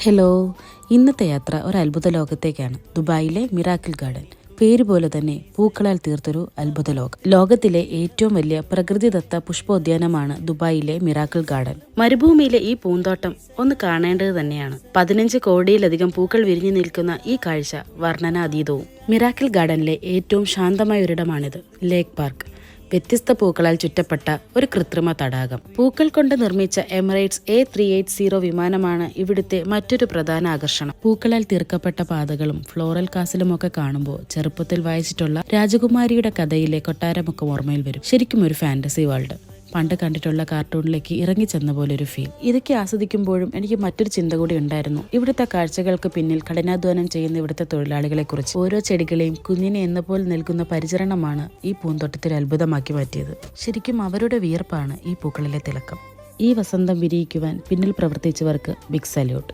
Hello, ഇന്നത്തെ യാത്ര ഒരു അത്ഭുത ലോകത്തേക്കാണ്. ദുബായിലെ മിറാക്കിൾ ഗാർഡൻ. പേര് പോലെ തന്നെ പൂക്കളാൽ തീർത്തൊരു അത്ഭുത ലോകം. ലോകത്തിലെ ഏറ്റവും വലിയ പ്രകൃതിദത്ത പുഷ്പോദ്യാനമാണ് ദുബായിലെ മിറാക്കിൾ ഗാർഡൻ. മരുഭൂമിയിലെ ഈ പൂന്തോട്ടം ഒന്ന് കാണേണ്ടത് തന്നെയാണ്. 15 കോടിയിലധികം പൂക്കൾ വിരിഞ്ഞു നിൽക്കുന്ന ഈ കാഴ്ച വർണ്ണനാതീതവും. മിറാക്കിൾ ഗാർഡനിലെ ഏറ്റവും ശാന്തമായ ഒരിടമാണിത്. ലേക്ക് പാർക്ക്. വ്യത്യസ്ത പൂക്കളാൽ ചുറ്റപ്പെട്ട ഒരു കൃത്രിമ തടാകം. പൂക്കൾ കൊണ്ട് നിർമ്മിച്ച എമിറേറ്റ്സ് A380 വിമാനമാണ് ഇവിടുത്തെ മറ്റൊരു പ്രധാന ആകർഷണം. പൂക്കളാൽ തീർക്കപ്പെട്ട പാതകളും ഫ്ലോറൽ കാസിലുമൊക്കെ കാണുമ്പോൾ ചെറുപ്പത്തിൽ വായിച്ചിട്ടുള്ള രാജകുമാരിയുടെ കഥയിലെ കൊട്ടാരമൊക്കെ ഓർമ്മയിൽ വരും. ശരിക്കും ഒരു ഫാന്റസി വേൾഡ്. പണ്ട് കണ്ടിട്ടുള്ള കാർട്ടൂണിലേക്ക് ഇറങ്ങിച്ചെന്ന പോലെ ഒരു ഫീൽ. ഇതൊക്കെ ആസ്വദിക്കുമ്പോഴും എനിക്ക് മറ്റൊരു ചിന്ത കൂടി ഉണ്ടായിരുന്നു. ഇവിടുത്തെ കാഴ്ചകൾക്ക് പിന്നിൽ കഠിനാധ്വാനം ചെയ്യുന്ന ഇവിടുത്തെ തൊഴിലാളികളെ കുറിച്ച്. ഓരോ ചെടികളെയും കുഞ്ഞിനെ എന്ന പോലെ നൽകുന്ന പരിചരണമാണ് ഈ പൂന്തോട്ടത്തിൽ അത്ഭുതമാക്കി മാറ്റിയത്. ശരിക്കും അവരുടെ വിയർപ്പാണ് ഈ പൂക്കളിലെ തിളക്കം. ഈ വസന്തം വിരിയിക്കുവാൻ പിന്നിൽ പ്രവർത്തിച്ചവർക്ക് ബിഗ് സല്യൂട്ട്.